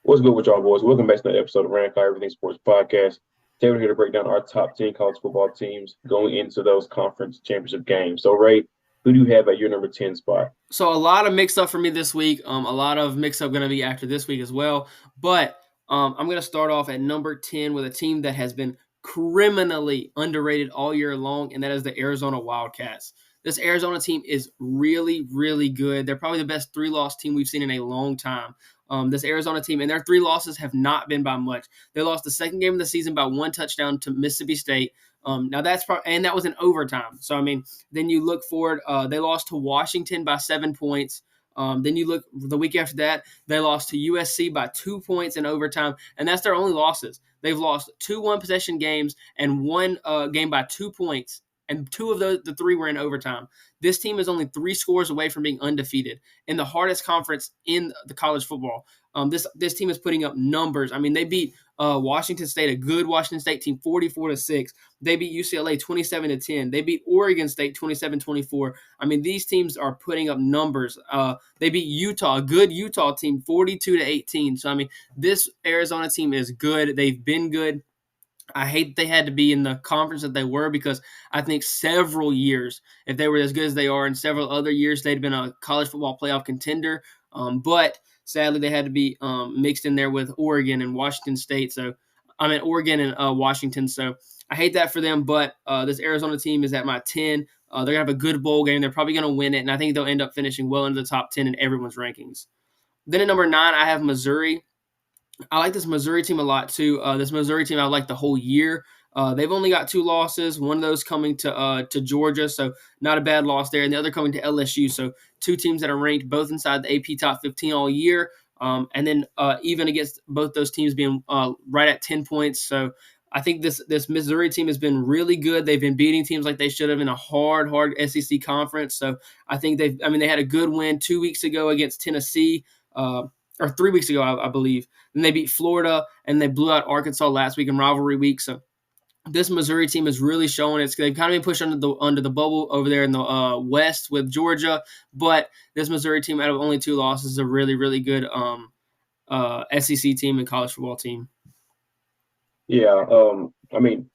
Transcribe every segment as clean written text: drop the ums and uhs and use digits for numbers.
What's good with y'all, boys? Welcome back to another episode of Rankai Everything Sports Podcast. Today we're here to break down our top 10 college football teams going into those conference championship games. So, Ray, who do you have at your number 10 spot? So a lot of mix-up for me this week. A lot of mix-up going to be after this week as well. But I'm going to start off at number 10 with a team that has been criminally underrated all year long, and that is the Arizona Wildcats. This Arizona team is really, really good. They're probably the best three-loss team we've seen in a long time. This Arizona team, and their three losses have not been by much. They lost the second game of the season by one touchdown to Mississippi State. Now that's and that was in overtime. So I mean, then you look forward. They lost to Washington by 7 points. Then you look the week after that, they lost to USC by 2 points in overtime, and that's their only losses. They've lost two one-possession games and one game by 2 points, and two of those, the three were in overtime. This team is only three scores away from being undefeated in the hardest conference in the college football. This team is putting up numbers. I mean, they beat Washington State, a good Washington State team, 44-6. They beat UCLA 27-10. They beat Oregon State 27-24. I mean, these teams are putting up numbers. They beat Utah, a good Utah team, 42-18. So I mean, this Arizona team is good. They've been good. I hate they had to be in the conference that they were because I think several years, if they were as good as they are, in several other years, they'd been a college football playoff contender. But sadly, they had to be mixed in there with Oregon and Washington State. So, I mean, Oregon and Washington. So, I hate that for them. But this Arizona team is at my 10. They're going to have a good bowl game. They're probably going to win it. And I think they'll end up finishing well into the top 10 in everyone's rankings. Then at number 9, I have Missouri. I like this Missouri team a lot too. This Missouri team I like the whole year. They've only got two losses. One of those coming to Georgia, so not a bad loss there, and the other coming to LSU. So two teams that are ranked both inside the AP top 15 all year, and then even against both those teams being right at 10 points. So I think this Missouri team has been really good. They've been beating teams like they should have in a hard SEC conference. So I think they had a good win 2 weeks ago against Tennessee. Or 3 weeks ago, I believe. Then they beat Florida, and they blew out Arkansas last week in rivalry week. So this Missouri team is really showing they've kind of been pushed under the bubble over there in the West with Georgia. But this Missouri team, out of only two losses, is a really, really good SEC team and college football team. Yeah, I mean,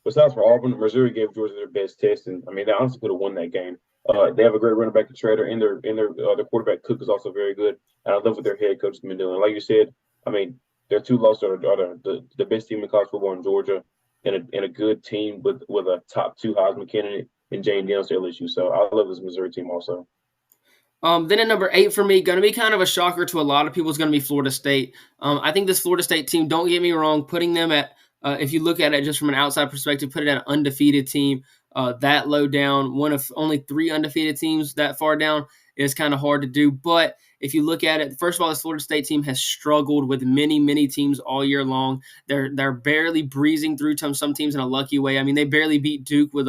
besides for Auburn, Missouri gave Georgia their best test, and I mean, they honestly could have won that game. They have a great running back in Trader, and their quarterback Cook is also very good. And I love what their head coach has been doing. Like you said, I mean, their two losses are the best team in college football in Georgia, and a good team with a top two Heisman candidate in Jane Daniels to LSU. So I love this Missouri team also. Then at number 8 for me, going to be kind of a shocker to a lot of people is going to be Florida State. I think this Florida State team, don't get me wrong, putting them at, if you look at it just from an outside perspective, put it at an undefeated team that low down, one of only 3 undefeated teams that far down is kind of hard to do. But if you look at it, first of all, this Florida State team has struggled with many teams all year long. They're barely breezing through some teams in a lucky way. I mean, they barely beat Duke when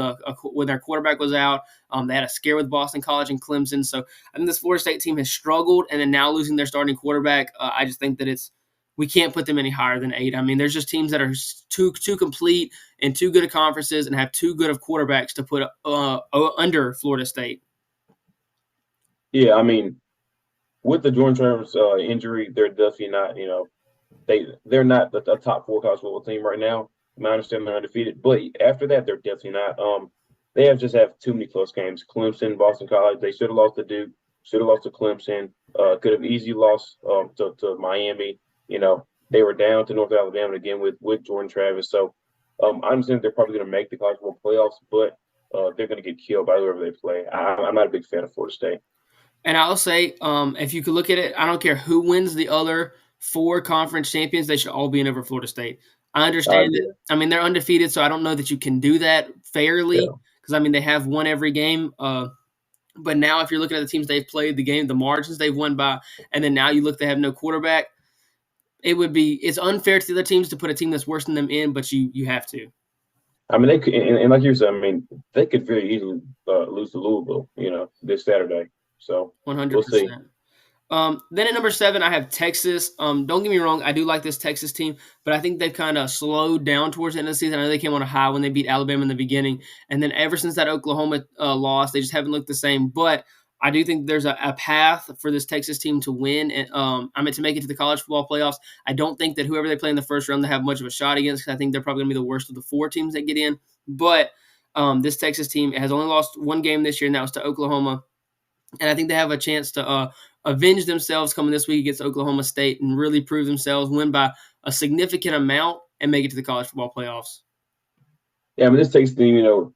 their quarterback was out. They had a scare with Boston College and Clemson. So I think this Florida State team has struggled, and then now losing their starting quarterback, I just think that we can't put them any higher than 8. I mean, there's just teams that are too complete and too good at conferences and have too good of quarterbacks to put under Florida State. Yeah, I mean, with the Jordan Travis injury, they're definitely not, they're not a top 4 college football team right now. I understand they're undefeated, but after that, they're definitely not. They just have too many close games. Clemson, Boston College, they should have lost to Duke, should have lost to Clemson, could have easily lost to Miami. They were down to North Alabama again with Jordan Travis. So I understand they're probably going to make the college football playoffs, but they're going to get killed by whoever they play. I'm not a big fan of Florida State. And I'll say, if you could look at it, I don't care who wins the other 4 conference champions, they should all be in over Florida State. I understand that. I mean, they're undefeated, so I don't know that you can do that fairly because, I mean, they have won every game. But now if you're looking at the teams they've played, the margins they've won by, and then now you look, they have no quarterback, it's unfair to the other teams to put a team that's worse than them in, but you have to. I mean, they could, and like you said, I mean, they could very easily lose to Louisville, this Saturday. So 100%. We'll see. Then at number 7, I have Texas. Don't get me wrong, I do like this Texas team, but I think they've kind of slowed down towards the end of the season. I know they came on a high when they beat Alabama in the beginning, and then ever since that Oklahoma loss, they just haven't looked the same. But I do think there's a path for this Texas team to win, and to make it to the college football playoffs. I don't think that whoever they play in the first round they have much of a shot against, because I think they're probably going to be the worst of the 4 teams that get in. But this Texas team has only lost 1 game this year, and that was to Oklahoma. And I think they have a chance to avenge themselves coming this week against Oklahoma State and really prove themselves, win by a significant amount, and make it to the college football playoffs. Yeah, I mean, this takes the,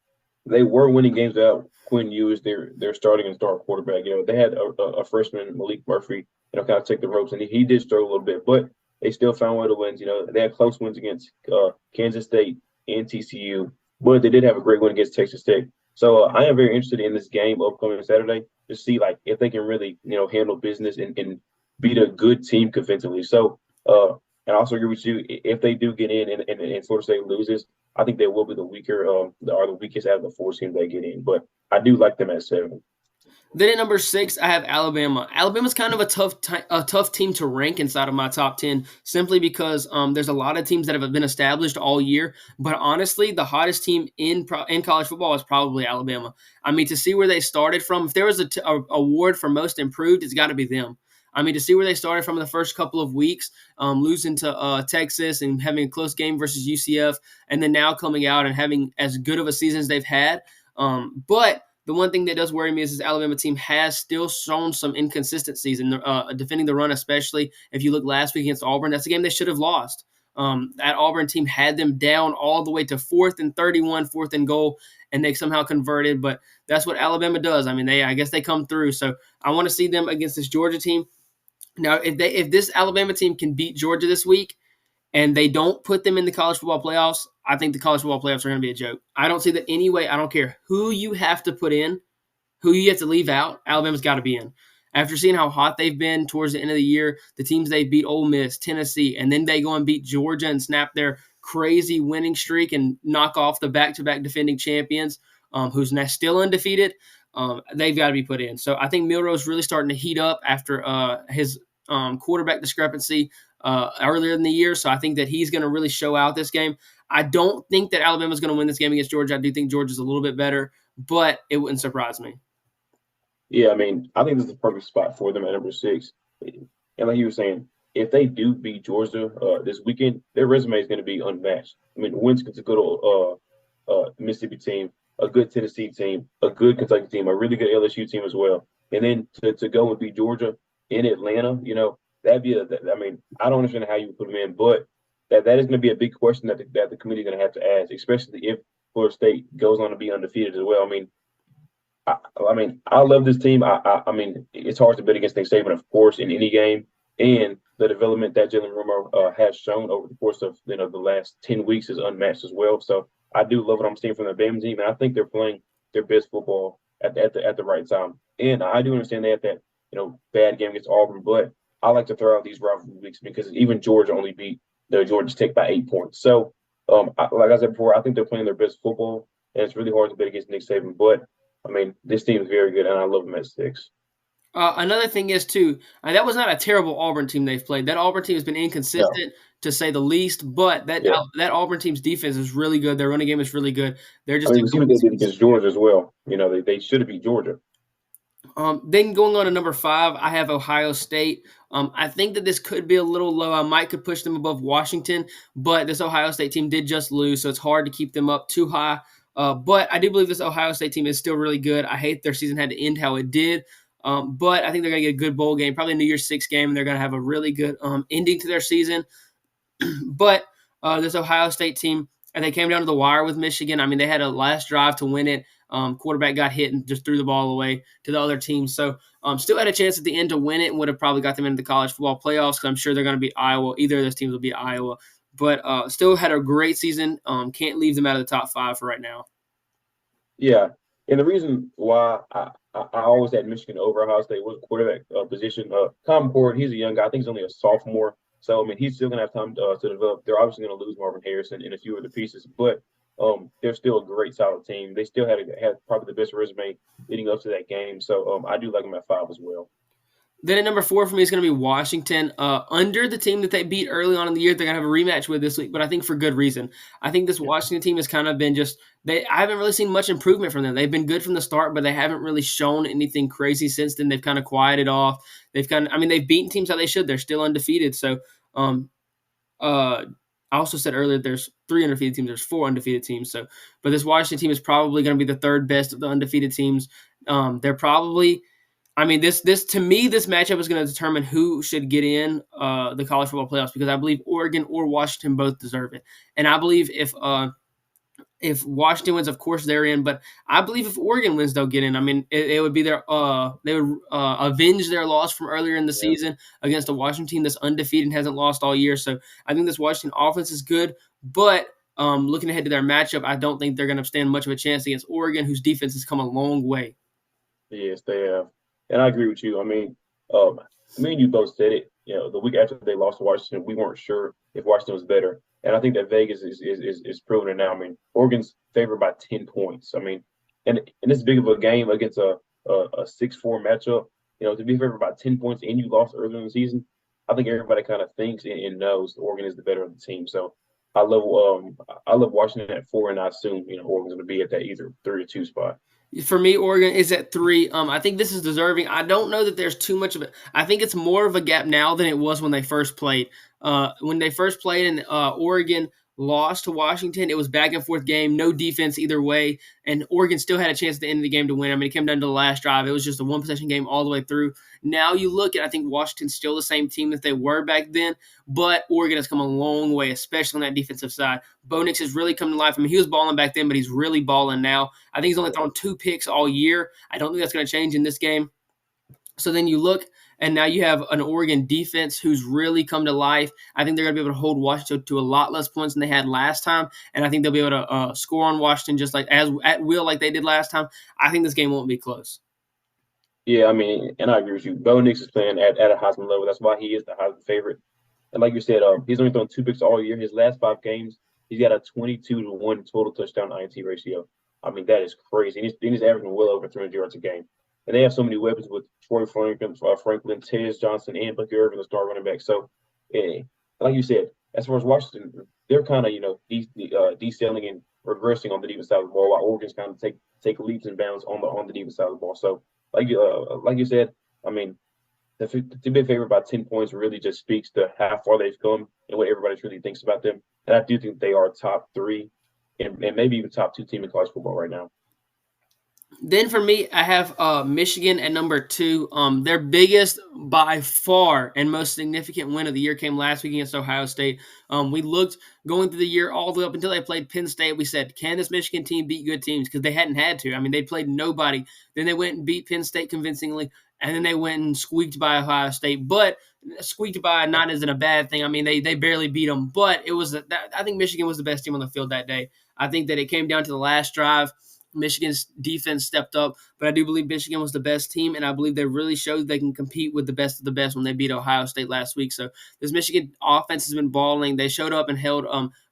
they were winning games without Quinn Ewers, their starting and star quarterback. They had a freshman, Malik Murphy, kind of take the ropes, and he did struggle a little bit, but they still found a way to win. They had close wins against Kansas State and TCU, but they did have a great win against Texas Tech. So I am very interested in this game upcoming Saturday to see if they can really handle business and beat a good team convincingly. So and I also agree with you, if they do get in and Florida State loses, I think they will be the weaker or the weakest out of the 4 teams they get in. But I do like them at 7. Then at number 6, I have Alabama. Alabama's kind of a tough team to rank inside of my top 10, simply because there's a lot of teams that have been established all year. But honestly, the hottest team in college football is probably Alabama. I mean, to see where they started from, if there was a award for most improved, it's got to be them. I mean, to see where they started from in the first couple of weeks, losing to Texas and having a close game versus UCF, and then now coming out and having as good of a season as they've had. But the one thing that does worry me is this Alabama team has still shown some inconsistencies in defending the run, especially if you look last week against Auburn. That's a game they should have lost. That Auburn team had them down all the way to 4th and 31, 4th and goal, and they somehow converted. But that's what Alabama does. I mean, I guess they come through. So I want to see them against this Georgia team. Now, if this Alabama team can beat Georgia this week and they don't put them in the college football playoffs, I think the college football playoffs are going to be a joke. I don't see that any way. I don't care who you have to put in, who you have to leave out. Alabama's got to be in. After seeing how hot they've been towards the end of the year, the teams they beat, Ole Miss, Tennessee, and then they go and beat Georgia and snap their crazy winning streak and knock off the back-to-back defending champions, who's now still undefeated. They've got to be put in. So I think Milroe's really starting to heat up after his quarterback discrepancy earlier in the year. So I think that he's going to really show out this game. I don't think that Alabama's going to win this game against Georgia. I do think Georgia's a little bit better, but it wouldn't surprise me. Yeah, I mean, I think this is the perfect spot for them at number 6. And like you were saying, if they do beat Georgia this weekend, their resume is going to be unmatched. I mean, wins against a good old Mississippi team, a good Tennessee team, a good Kentucky team, a really good LSU team as well. And then to go and beat Georgia in Atlanta, that'd be I mean, I don't understand how you would put them in, but that is going to be a big question that the committee is going to have to ask, especially if Florida State goes on to be undefeated as well. I mean, I love this team. I mean, it's hard to bet against Nick Saban, of course, in any game, and the development that Jalen Romo has shown over the course of the last 10 weeks is unmatched as well. So I do love what I'm seeing from the Bama team, and I think they're playing their best football at the right time. And I do understand they had that bad game against Auburn, but I like to throw out these rivalry weeks because even Georgia only beat Georgia Tech by 8 points. So like I said before, I think they're playing their best football, and it's really hard to bet against Nick Saban, but I mean, this team is very good, and I love them at 6. Another thing is, too, that was not a terrible Auburn team they've played. That Auburn team has been inconsistent, to say the least, but that Auburn team's defense is really good. Their running game is really good. They're just see what they did against Georgia as well. They should have beat Georgia. Then going on to number 5, I have Ohio State. I think that this could be a little low. I could push them above Washington, but this Ohio State team did just lose, so it's hard to keep them up too high. But I do believe this Ohio State team is still really good. I hate their season had to end how it did. But I think they're going to get a good bowl game, probably a New Year's Six game, and they're going to have a really good ending to their season. But this Ohio State team, and they came down to the wire with Michigan. I mean, they had a last drive to win it. Quarterback got hit and just threw the ball away to the other team. So still had a chance at the end to win it and would have probably got them into the college football playoffs because I'm sure they're going to beat Iowa. Either of those teams will beat Iowa. But still had a great season. Can't leave them out of the top 5 for right now. Yeah, and the reason why I always had Michigan over Ohio State was quarterback position. Tom Cord, he's a young guy. I think he's only a sophomore. So, I mean, he's still going to have time to develop. They're obviously going to lose Marvin Harrison and a few other pieces, but they're still a great, solid team. They still had probably the best resume leading up to that game. So, I do like them at 5 as well. Then at number 4 for me is going to be Washington. Under the team that they beat early on in the year, they're going to have a rematch with this week, but I think for good reason. I think this Washington team has kind of been I haven't really seen much improvement from them. They've been good from the start, but they haven't really shown anything crazy since then. They've kind of quieted off. They've beaten teams how they should. They're still undefeated. So, I also said earlier there's 3 undefeated teams. There's 4 undefeated teams. So, but this Washington team is probably going to be the third best of the undefeated teams. They're probably this to me, this matchup is going to determine who should get in the college football playoffs because I believe Oregon or Washington both deserve it. And I believe if Washington wins, of course they're in. But I believe if Oregon wins, they'll get in. I mean, it would be they would avenge their loss from earlier in the season against a Washington team that's undefeated and hasn't lost all year. So I think this Washington offense is good, but looking ahead to their matchup, I don't think they're going to stand much of a chance against Oregon, whose defense has come a long way. Yes, they have. And I agree with you. I mean, me and you both said it. You know, the week after they lost to Washington, we weren't sure if Washington was better. And I think that Vegas is proving it now. I mean, Oregon's favored by 10 points. I mean, and this big of a game against a 6-4 matchup, you know, to be favored by 10 points and you lost earlier in the season, I think everybody kind of thinks and knows Oregon is the better of the team. So I love Washington at 4, and I assume, you know, Oregon's going to be at that either 3 or 2 spot. For me, Oregon is at 3. I think this is deserving. I don't know that there's too much of it. I think it's more of a gap now than it was when they first played. When they first played and Oregon lost to Washington, it was back and forth game, no defense either way, and Oregon still had a chance at the end of the game to win. I mean, it came down to the last drive. It was just a one-possession game all the way through. Now you look at, I think Washington's still the same team that they were back then, but Oregon has come a long way, especially on that defensive side. Bo Nix has really come to life. I mean, he was balling back then, but he's really balling now. I think he's only thrown 2 picks all year. I don't think that's going to change in this game. So then you look, and now you have an Oregon defense who's really come to life. I think they're going to be able to hold Washington to a lot less points than they had last time, and I think they'll be able to score on Washington just like as at will like they did last time. I think this game won't be close. Yeah, I mean, and I agree with you. Bo Nix is playing at a Heisman level. That's why he is the Heisman favorite. And like you said, he's only thrown 2 picks all year. His last 5 games, he's got a 22-1 total touchdown INT ratio. I mean, that is crazy. And he's averaging well over 300 yards a game. And they have so many weapons with Troy Franklin, Tez Johnson, and Bucky Irvin, the star running back. So, like you said, as far as Washington, they're kind of, you know, descending and regressing on the defense side of the ball, while Oregon's kind of take leaps and bounds on the defense side of the ball. So, like you said, I mean, to be favored by 10 points really just speaks to how far they've come and what everybody truly thinks about them. And I do think they are top 3 and maybe even top 2 team in college football right now. Then for me, I have Michigan at number 2. Their biggest by far and most significant win of the year came last week against Ohio State. We looked going through the year all the way up until they played Penn State. We said, can this Michigan team beat good teams? Because they hadn't had to. I mean, they played nobody. Then they went and beat Penn State convincingly, and then they went and squeaked by Ohio State. But squeaked by not isn't a bad thing. I mean, they barely beat them. But it was I think Michigan was the best team on the field that day. I think that it came down to the last drive. Michigan's defense stepped up, but I do believe Michigan was the best team, and I believe they really showed they can compete with the best of the best when they beat Ohio State last week. So this Michigan offense has been balling. They showed up and held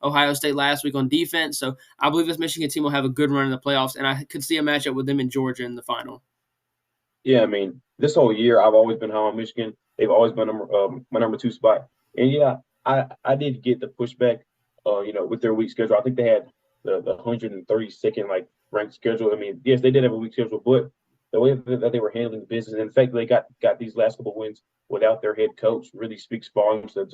Ohio State last week on defense. So I believe this Michigan team will have a good run in the playoffs, and I could see a matchup with them in Georgia in the final. Yeah, I mean, this whole year I've always been high on Michigan. They've always been my number 2 spot. And yeah, I did get the pushback, you know, with their week schedule. I think they had the 132nd ranked schedule. I mean, yes, they did have a weak schedule, but the way that they were handling the business, and in fact, they got these last couple of wins without their head coach really speaks volumes to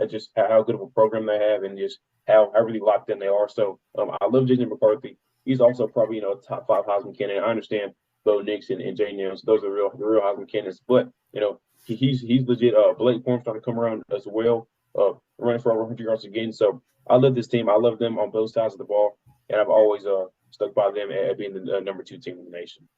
just how good of a program they have and just how really locked in they are. So I love J.J. McCarthy. He's also probably, you know, a top 5 Heisman candidate. I understand Bo Nix and Jay Nance; those are the real Heisman candidates. But you know, he's legit. Blake Corum's trying to come around as well, running for over 100 yards again. So I love this team. I love them on both sides of the ball, and I've always stuck by them at being the number 2 team in the nation.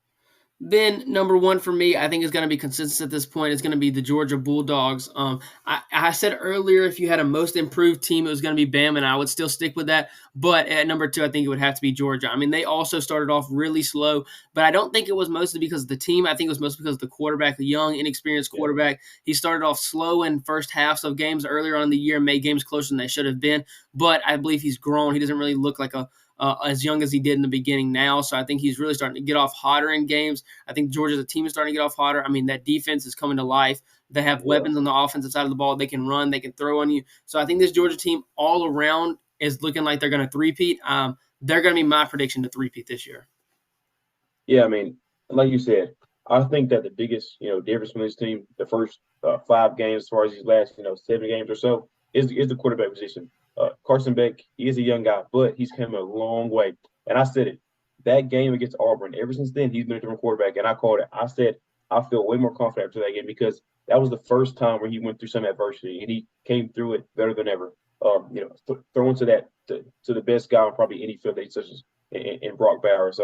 Then number 1 for me, I think is going to be consensus at this point. Is going to be the Georgia Bulldogs. I said earlier if you had a most improved team, it was going to be Bama, and I would still stick with that. But at number 2, I think it would have to be Georgia. I mean, they also started off really slow, but I don't think it was mostly because of the team. I think it was mostly because of the quarterback, the young, inexperienced quarterback. He started off slow in first halves of games earlier on in the year, made games closer than they should have been. But I believe he's grown. He doesn't really look like a as young as he did in the beginning now. So I think he's really starting to get off hotter in games. I think Georgia's team is starting to get off hotter. I mean, that defense is coming to life. They have weapons on the offensive side of the ball. They can run. They can throw on you. So I think this Georgia team all around is looking like they're going to three-peat. They're going to be my prediction to three-peat this year. Yeah, I mean, like you said, I think that the biggest, difference from this team, the first 5 games, as far as these last, 7 games or so, is the quarterback position. Carson Beck, he is a young guy, but he's come a long way. And I said it, that game against Auburn, ever since then, he's been a different quarterback. And I called it. I said, I feel way more confident after that game because that was the first time where he went through some adversity and he came through it better than ever. Throwing to the best guy on probably any field day, such as in Brock Bowers.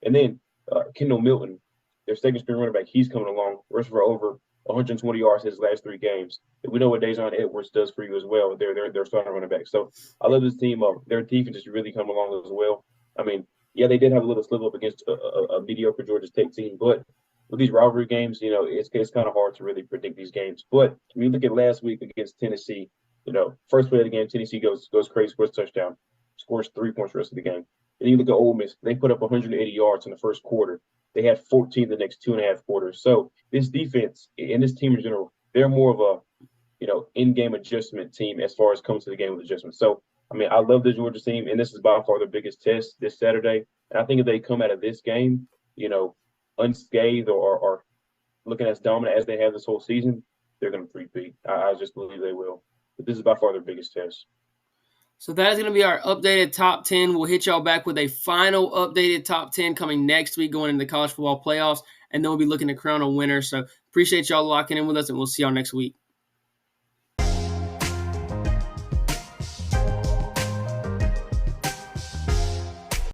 And then Kendall Milton, their second string running back, he's coming along, rushed for over 120 yards his last 3 games. We know what Dejon Edwards does for you as well. They're starting running back. So I love this team. Their defense is really coming along as well. I mean, yeah, they did have a little slip up against a mediocre Georgia Tech team, but with these rivalry games, it's kind of hard to really predict these games. But when you look at last week against Tennessee, first play of the game, Tennessee goes crazy, scores a touchdown, scores 3 points the rest of the game. And you look at Ole Miss, they put up 180 yards in the first quarter. They had 14 the next 2.5 quarters. So this defense and this team in general, they're more of a, in-game adjustment team as far as comes to the game with adjustments. So, I mean, I love the Georgia team, and this is by far the biggest test this Saturday. And I think if they come out of this game, unscathed or looking as dominant as they have this whole season, they're going to three-peat. I just believe they will. But this is by far their biggest test. So that is going to be our updated top 10. We'll hit y'all back with a final updated top 10 coming next week going into the college football playoffs, and then we'll be looking to crown a winner. So appreciate y'all locking in with us, and we'll see y'all next week.